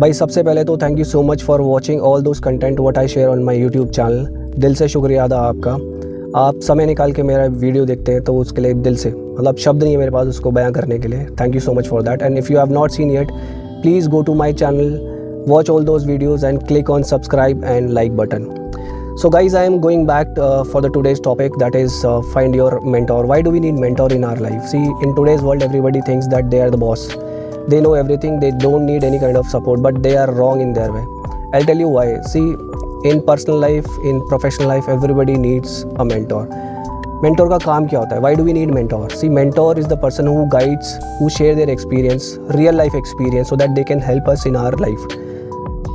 भाई सबसे पहले तो thank you so much for watching all those content what I share on my YouTube channel. दिल से शुक्रिया अदा आपका। आप समय निकाल के मेरा वीडियो देखते हैं तो उसके लिए दिल से मतलब शब्द नहीं है मेरे पास उसको बयां करने के लिए। Thank you so much for that. And if you have not seen yet please go to my channel, watch all those videos and click on subscribe and like button. So guys, I am going back for the today's topic, that is find your mentor. Why do we need mentor in our life? See, in today's world everybody thinks that they are the boss, they know everything, they don't need any kind of support, but they are wrong in their way. I'll tell you why. See, in personal life, in professional life, everybody needs a mentor. Mentor का काम क्या होता है? Why do we need mentor? See, mentor is the person who guides, who share their experience, real life experience, so that they can help us in our life.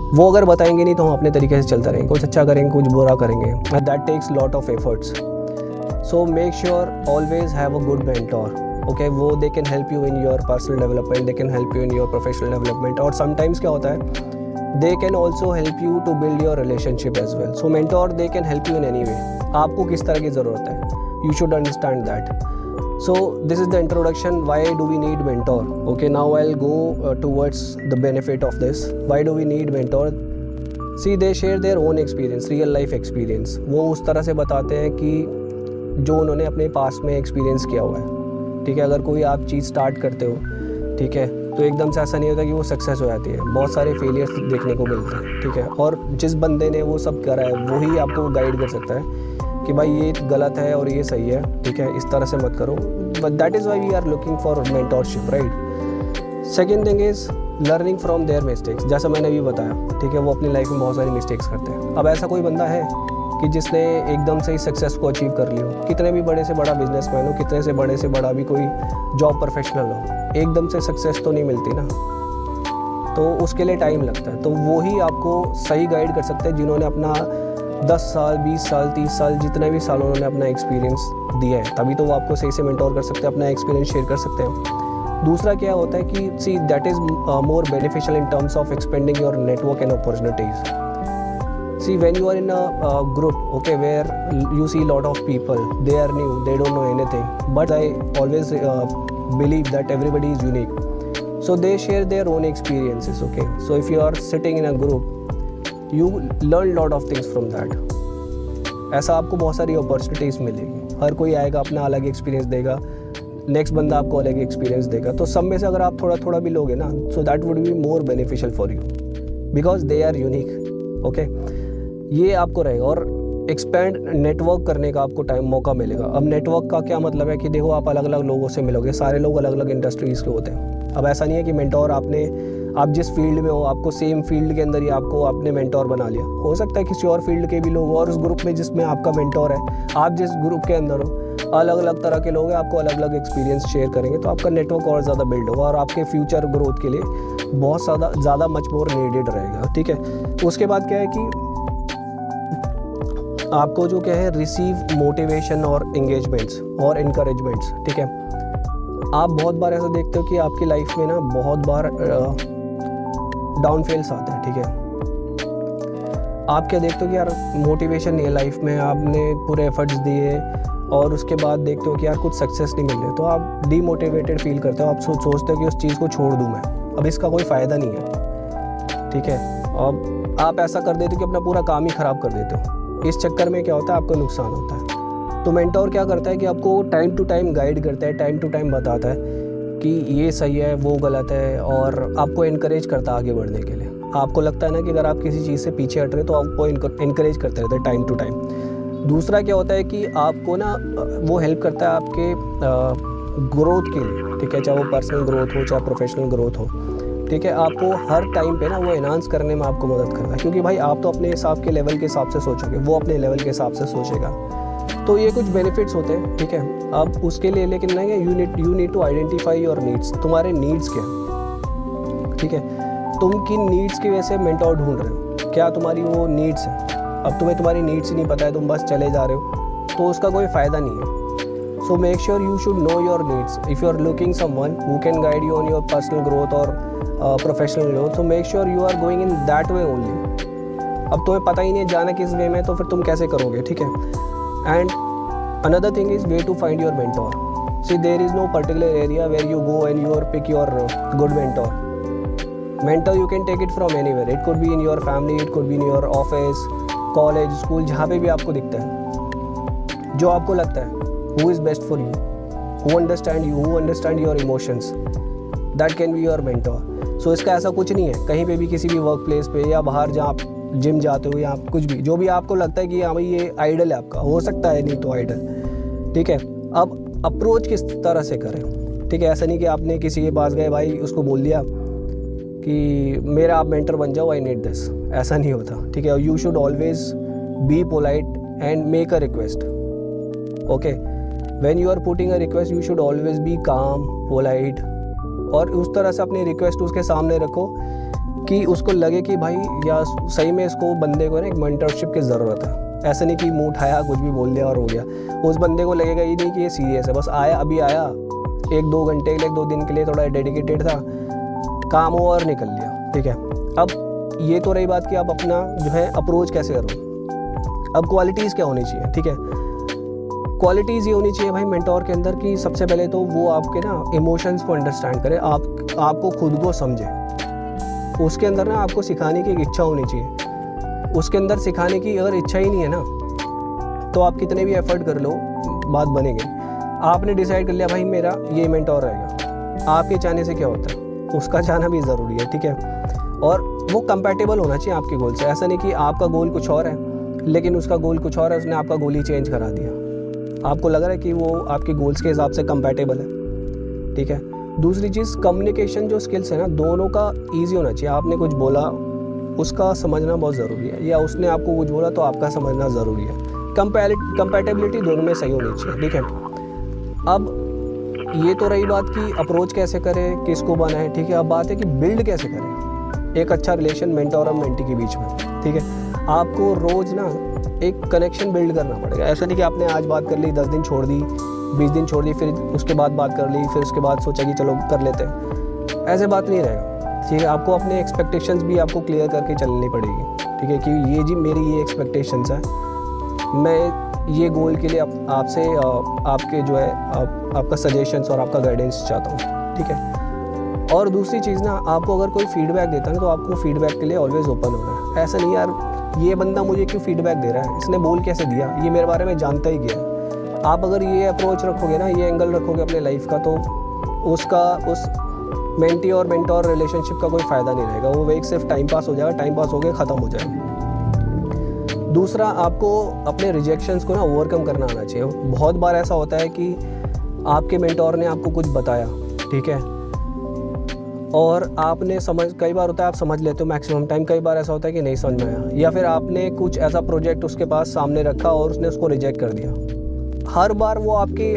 वो अगर बताएंगे नहीं तो हम अपने तरीके से चलते रहेंगे, कुछ अच्छा करेंगे कुछ बुरा करेंगे. That takes lot of efforts. So make sure always have a good mentor. Okay, वो they can help you in your personal development, they can help you in your professional development. और समटाइम्स क्या होता है, they can also help you to build your relationship as well. So mentor they can help you in any way. आपको किस तरह की ज़रूरत है, you should understand that. So this is the introduction. Why do we need mentor? Okay, now I'll go towards the benefit of this. Why do we need mentor? See, they share their own experience, real life experience. वो उस तरह से बताते हैं कि जो उन्होंने अपने पास में एक्सपीरियंस किया हुआ है. ठीक है, अगर कोई आप चीज़ स्टार्ट करते हो, ठीक है, तो एकदम से ऐसा नहीं होता कि वो सक्सेस हो जाती है. बहुत सारे फेलियर्स देखने को मिलते हैं. ठीक है, और जिस बंदे ने वो सब करा है वही आपको गाइड कर सकता है कि भाई ये गलत है और ये सही है. ठीक है, इस तरह से मत करो. But that is why we are looking for mentorship, right. Second thing is learning from their mistakes. जैसा मैंने अभी बताया, ठीक है, वो अपनी लाइफ में बहुत सारी मिस्टेक्स करते हैं. अब ऐसा कोई बंदा है कि जिसने एकदम से ही सक्सेस को अचीव कर लिया हो, कितने भी बड़े से बड़ा बिजनेसमैन हो, कितने से बड़े से बड़ा भी कोई जॉब प्रोफेशनल हो, एकदम से सक्सेस तो नहीं मिलती ना, तो उसके लिए टाइम लगता है. तो वो ही आपको सही गाइड कर सकते हैं जिन्होंने अपना 10 साल 20 साल 30 साल जितने भी साल उन्होंने अपना एक्सपीरियंस दिया है, तभी तो वो आपको सही से मेंटोर कर सकते हैं, अपना एक्सपीरियंस शेयर कर सकते हैं. दूसरा क्या होता है कि see that is more beneficial in terms of expending your network and opportunities. See when you are in a group, okay, where you see lot of people, they are new, they don't know anything, but I always believe that everybody is unique. So they share their own experiences. Okay, so if you are sitting in a group, you learn lot of things from that. ऐसा आपको बहुत सारी opportunities मिलेगी. हर कोई आएगा अपना अलग experience देगा, नेक्स्ट बंदा आपको अलग एक्सपीरियंस देगा. तो सब में से अगर आप थोड़ा थोड़ा भी लोगे ना, so that would be more beneficial for you because they are unique. Okay, ये आपको रहेगा. और एक्सपेंड नेटवर्क करने का आपको टाइम मौका मिलेगा. अब नेटवर्क का क्या मतलब है कि देखो, आप अलग अलग लोगों से मिलोगे, सारे लोग अलग अलग इंडस्ट्रीज़ के होते हैं. अब ऐसा नहीं है कि मेंटोर आप जिस फील्ड में हो, आपको सेम फील्ड के अंदर ही आपने मेंटोर बना लिया. हो सकता है किसी और फील्ड के भी लोग हो, और उस ग्रुप में जिसमें आपका मेंटोर है, आप जिस ग्रुप के अंदर हो, अलग अलग तरह के लोग हैं, आपको अलग अलग एक्सपीरियंस शेयर करेंगे, तो आपका नेटवर्क और ज़्यादा बिल्ड होगा और आपके फ्यूचर ग्रोथ के लिए बहुत ज़्यादा मच मोर नीडेड रहेगा. ठीक है, तो उसके बाद क्या है कि आपको जो क्या है, रिसीव मोटिवेशन और एंगेजमेंट्स और इनकरेजमेंट्स. ठीक है, आप बहुत बार ऐसा देखते हो कि आपकी लाइफ में ना बहुत बार डाउनफेल्स आते हैं. ठीक है, आप क्या देखते हो कि यार मोटिवेशन नहीं है लाइफ में, आपने पूरे एफर्ट्स दिए और उसके बाद देखते हो कि यार कुछ सक्सेस नहीं मिल रही, तो आप डीमोटिवेटेड फील करते हो. आप सोचते हो कि उस चीज़ को छोड़ दूँ मैं, अब इसका कोई फ़ायदा नहीं है. ठीक है, अब आप ऐसा कर देते हो कि अपना पूरा काम ही ख़राब कर देते हो. इस चक्कर में क्या होता है, आपको नुकसान होता है. तो मेंटोर क्या करता है कि आपको टाइम टू टाइम गाइड करता है, टाइम टू टाइम बताता है कि ये सही है वो गलत है, और आपको इनकरेज करता है आगे बढ़ने के लिए. आपको लगता है ना कि अगर आप किसी चीज़ से पीछे हट रहे हो तो आपको इनकरेज करते रहते हैं टाइम टू टाइम. दूसरा क्या होता है कि आपको ना वो हेल्प करता है आपके ग्रोथ के लिए. ठीक है, चाहे वो पर्सनल ग्रोथ हो चाहे प्रोफेशनल ग्रोथ हो. ठीक है, आपको हर टाइम पे ना वो एनहांस करने में आपको मदद करता है, क्योंकि भाई आप तो अपने हिसाब के लेवल के हिसाब से सोचोगे, वो अपने लेवल के हिसाब से सोचेगा. तो ये कुछ बेनिफिट्स होते हैं. ठीक है, अब उसके लिए लेकिन नहीं है, you need to identify your needs. तुम्हारे नीड्स क्या. ठीक है, तुम किन नीड्स की वजह से मेंटोर ढूंढ रहे हो, क्या तुम्हारी वो नीड्स है. अब तुम्हें तुम्हारी नीड्स ही नहीं पता है, तुम बस चले जा रहे हो, तो उसका कोई फ़ायदा नहीं है. So make sure you should know your needs. If you are looking someone who can guide you on your personal growth और professional growth, so make sure you are going in that way only. अब तुम्हें पता ही नहीं जाना किस वे में, तो फिर तुम कैसे करोगे. ठीक है, and another thing is where to find your mentor. See, there is no particular area where you go and you pick your good mentor. Mentor you can take it from anywhere, it could be in your family, it could be in your office, college, school, जहाँ पे भी आपको दिखता है, जो आपको लगता है who is best for you, who understand you, who understand your emotions, that can be your mentor. So इसका ऐसा कुछ नहीं है, कहीं पे भी किसी भी वर्क प्लेस पे या बाहर जहाँ आप जिम जाते हो या आप कुछ भी, जो भी आपको लगता है कि हाँ भाई ये आइडल है आपका, हो सकता है नहीं तो आइडल, ठीक है। अब अप्रोच किस तरह से करें, ठीक है। ऐसा नहीं कि आपने किसी के पास गए भाई उसको बोल दिया कि मेरा आप मेंटर बन जाओ, आई नीड दिस, ऐसा नहीं होता, ठीक है। You should always be polite and make a request, okay. When you are putting a request you should always be calm, polite, और उस तरह से अपनी रिक्वेस्ट उसके सामने रखो कि उसको लगे कि भाई या सही में इसको बंदे को ना एक मेंटरशिप की ज़रूरत है। ऐसा नहीं कि मुंह उठाया कुछ भी बोल दिया और हो गया, उस बंदे को लगेगा ये नहीं कि ये सीरियस है, बस आया अभी आया 1-2 घंटे के लिए, 2 दिन के लिए थोड़ा डेडिकेटेड था, काम हो और निकल लिया, ठीक है। अब ये तो रही बात कि आप अपना जो है अप्रोच कैसे करो। अब क्वालिटीज़ क्या होनी चाहिए, ठीक है। क्वालिटीज़ ये होनी चाहिए भाई मेंटोर के अंदर कि सबसे पहले तो वो आपके ना इमोशंस को अंडरस्टैंड करे, आपको खुद को समझे। उसके अंदर ना आपको सिखाने की एक इच्छा होनी चाहिए। उसके अंदर सिखाने की अगर इच्छा ही नहीं है ना, तो आप कितने भी एफर्ट कर लो बात बनेगी। आपने डिसाइड कर लिया भाई मेरा ये मेंटोर रहेगा, आपके चाहने से क्या होता है, उसका चाहना भी ज़रूरी है, ठीक है। और वो कंपैटिबल होना चाहिए आपके गोल से। ऐसा नहीं कि आपका गोल कुछ और है लेकिन उसका गोल कुछ और है, उसने आपका गोल ही चेंज करा दिया। आपको लग रहा है कि वो आपके गोल्स के हिसाब से कंपैटिबल है, ठीक है। दूसरी चीज़ कम्युनिकेशन जो स्किल्स है ना, दोनों का ईजी होना चाहिए। आपने कुछ बोला उसका समझना बहुत ज़रूरी है, या उसने आपको कुछ बोला तो आपका समझना ज़रूरी है। कंपैटिबिलिटी दोनों में सही होनी चाहिए, ठीक है। अब ये तो रही बात कि अप्रोच कैसे करें, किसको बनाएं, ठीक है। अब बात है कि बिल्ड कैसे करें एक अच्छा रिलेशन मेंटोर और मेंटी के बीच में, ठीक है। आपको रोज़ ना एक कनेक्शन बिल्ड करना पड़ेगा। ऐसा नहीं कि आपने आज बात कर ली, 10 दिन छोड़ दी, 20 दिन छोड़ दी, फिर उसके बाद बात कर ली, फिर उसके बाद सोचा कि चलो कर लेते हैं, ऐसे बात नहीं रहेगा, ठीक है। आपको अपने एक्सपेक्टेशंस भी आपको क्लियर करके चलनी पड़ेगी, ठीक है, कि ये जी मेरी ये एक्सपेक्टेशंस है, मैं ये गोल के लिए आपसे आपके जो है आपका सजेशंस और आपका गाइडेंस चाहता हूँ, ठीक है। और दूसरी चीज़ ना, आपको अगर कोई फीडबैक देता है तो आपको फीडबैक के लिए ऑलवेज ओपन होना है। ऐसा नहीं यार ये बंदा मुझे क्यों फीडबैक दे रहा है, इसने बोल कैसे दिया, ये मेरे बारे में जानता ही क्या है। आप अगर ये अप्रोच रखोगे ना, ये एंगल रखोगे अपने लाइफ का, तो उस मेंटी और मेंटोर रिलेशनशिप का कोई फ़ायदा नहीं रहेगा। वो एक सिर्फ टाइम पास हो जाएगा, टाइम पास हो गया ख़त्म हो जाएगा। दूसरा, आपको अपने रिजेक्शंस को ना ओवरकम करना आना चाहिए। बहुत बार ऐसा होता है कि आपके मेंटोर ने आपको कुछ बताया, ठीक है, और आपने कई बार होता है आप समझ लेते हो मैक्सिमम टाइम, कई बार ऐसा होता है कि नहीं समझ में आया, या फिर आपने कुछ ऐसा प्रोजेक्ट उसके पास सामने रखा और उसने उसको रिजेक्ट कर दिया। हर बार वो आपके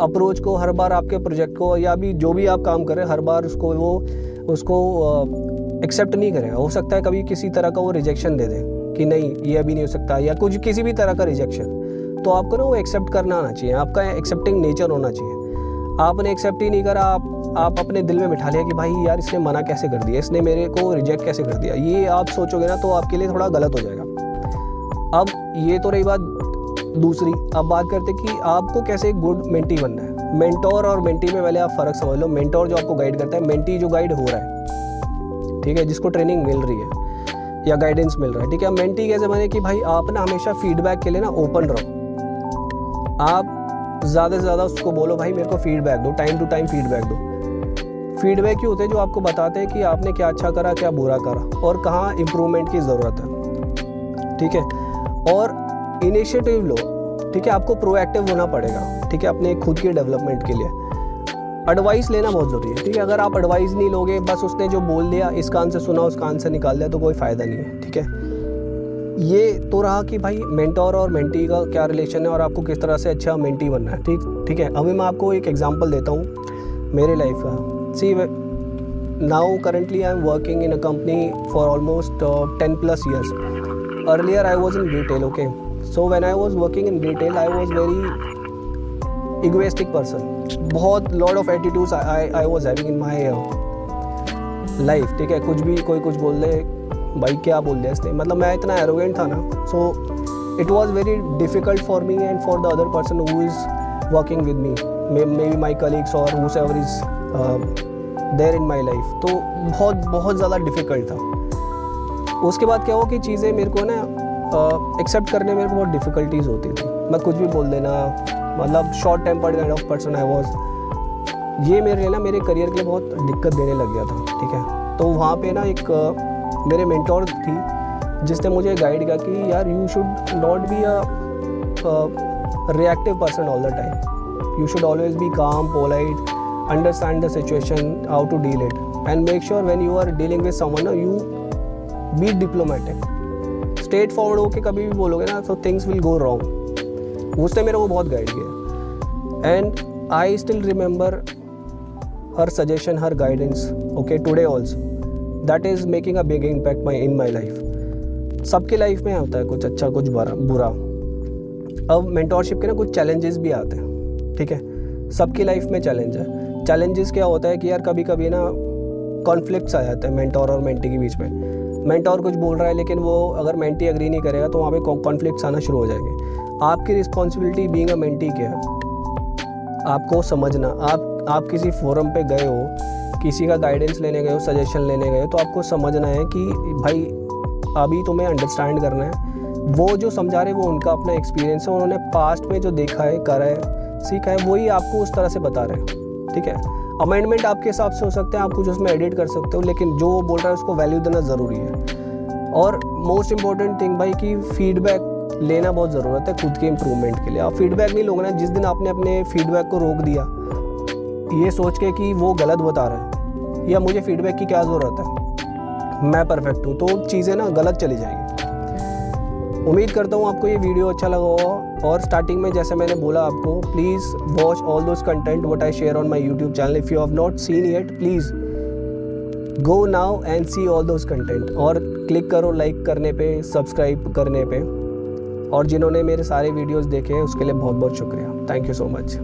अप्रोच को, हर बार आपके प्रोजेक्ट को, या भी जो भी आप काम करें, हर बार उसको एक्सेप्ट नहीं करेगा। हो सकता है कभी किसी तरह का वो रिजेक्शन दे दे कि नहीं ये अभी नहीं हो सकता, या कुछ किसी भी तरह का रिजेक्शन, तो आपको ना वो एक्सेप्ट करना आना चाहिए। आपका एक्सेप्टिंग नेचर होना चाहिए। आपने एक्सेप्ट ही नहीं करा, आप अपने दिल में बिठा लिया कि भाई यार इसने मना कैसे कर दिया, इसने मेरे को रिजेक्ट कैसे कर दिया, ये आप सोचोगे ना तो आपके लिए थोड़ा गलत हो जाएगा। अब ये तो रही बात दूसरी। अब बात करते कि आपको कैसे एक गुड मेंटी बनना है। मेंटोर और मेंटी में पहले आप फ़र्क समझ लो। मेंटोर जो आपको गाइड करता है, मेंटी जो गाइड हो रहा है, ठीक है, जिसको ट्रेनिंग मिल रही है या गाइडेंस मिल रहा है, ठीक है। मेंटी कैसे बने कि भाई आप ना हमेशा फीडबैक के लिए ना ओपन रहो। आप ज़्यादा से ज़्यादा उसको बोलो भाई मेरे को फीडबैक दो, टाइम टू टाइम फीडबैक दो। फीडबैक ही होते हैं जो आपको बताते हैं कि आपने क्या अच्छा करा, क्या बुरा करा, और कहाँ इम्प्रूवमेंट की ज़रूरत है, ठीक है। और इनिशिएटिव लो, ठीक है, आपको प्रोएक्टिव होना पड़ेगा, ठीक है, अपने खुद के डेवलपमेंट के लिए। एडवाइस लेना बहुत ज़रूरी है, ठीक है। अगर आप एडवाइस नहीं लोगे, बस उसने जो बोल दिया इस कान से सुना उस कान से निकाल दिया, तो कोई फ़ायदा नहीं है, ठीक है। ये तो रहा कि भाई मेंटोर और मेंटी का क्या रिलेशन है और आपको किस तरह से अच्छा मेंटी बनना है, ठीक है। अभी मैं आपको एक एग्जांपल देता हूँ मेरे लाइफ का। See now currently I am working in a company for almost 10+ years. Earlier I was in retail, okay. So when I was working in retail I was very egoistic person. बहुत lot of attitudes I was having in my life, ठीक है। कुछ भी कोई कुछ बोल दे, भाई क्या बोल दिया इसने, मतलब मैं इतना एरोगेंट था ना। So it was very difficult for me and for the other person who is working with me, may be my colleagues और whoever is there in my life. तो बहुत ज़्यादा डिफ़िकल्ट था। उसके बाद क्या हुआ कि चीज़ें मेरे को ना एक्सेप्ट करने में मेरे को बहुत डिफ़िकल्टीज़ होती थी। मैं कुछ भी बोल देना, मतलब short tempered kind of person I was. ये मेरे लिए ना मेरे करियर के लिए बहुत दिक्कत देने लग गया था, ठीक है। तो वहाँ पे ना एक मेरे मेंटोर थी जिसने मुझे गाइड किया कि यार you should not be a reactive person all the time. You should always be calm, polite, understand the situation, how to deal it, and make sure when you are dealing with someone, you be diplomatic. Straight forward होके कभी भी बोलोगे ना so things will go wrong. उसने मेरे को बहुत guide किया, and I still remember her suggestion, her guidance, okay, today also. That is making a big impact in my life. सबके लाइफ में होता है कुछ अच्छा कुछ बुरा। अब मेंटोरशिप के ना कुछ चैलेंजेस भी आते हैं, ठीक है। सबकी लाइफ में चैलेंज है। चैलेंजेस क्या होता है कि यार कभी कभी ना कॉन्फ्लिक्ट्स आ जाते हैं मेंटोर और मेंटी के बीच में। मेंटोर कुछ बोल रहा है लेकिन वो अगर मेंटी एग्री नहीं करेगा तो वहाँ पे कॉन्फ्लिक्ट्स आना शुरू हो जाएंगे। आपकी रिस्पॉन्सिबिलिटी बीइंग अ मेंटी क्या है, आपको समझना। आप किसी फोरम पे गए हो, किसी का गाइडेंस लेने गए हो, सजेशन लेने गए हो, तो आपको समझना है कि भाई अभी तुम्हें अंडरस्टैंड करना है। वो जो समझा रहे वो उनका अपना एक्सपीरियंस है, उन्होंने पास्ट में जो देखा है, करा है, सीखा है, वही आपको उस तरह से बता रहे हैं, ठीक है। अमेंडमेंट आपके हिसाब से हो सकते हैं, आप कुछ उसमें एडिट कर सकते हो, लेकिन जो वो बोल रहा है उसको वैल्यू देना ज़रूरी है। और मोस्ट इंपॉर्टेंट थिंग भाई कि फीडबैक लेना बहुत ज़रूरत है खुद के इम्प्रूवमेंट के लिए। आप फीडबैक नहीं लोगे ना, जिस दिन आपने अपने फीडबैक को रोक दिया ये सोच के कि वो गलत बता रहा है या मुझे फीडबैक की क्या ज़रूरत है, मैं परफेक्ट हूँ, तो चीज़ें ना गलत चली जाएगी। उम्मीद करता हूँ आपको ये वीडियो अच्छा लगा होगा। और स्टार्टिंग में जैसे मैंने बोला आपको, please watch all those content what I share on my YouTube channel. If you have not seen it, please go now and see all those content. और क्लिक करो लाइक करने पे, सब्सक्राइब करने पे। और जिन्होंने मेरे सारे वीडियोज़ देखे हैं उसके लिए बहुत बहुत शुक्रिया। Thank you so much.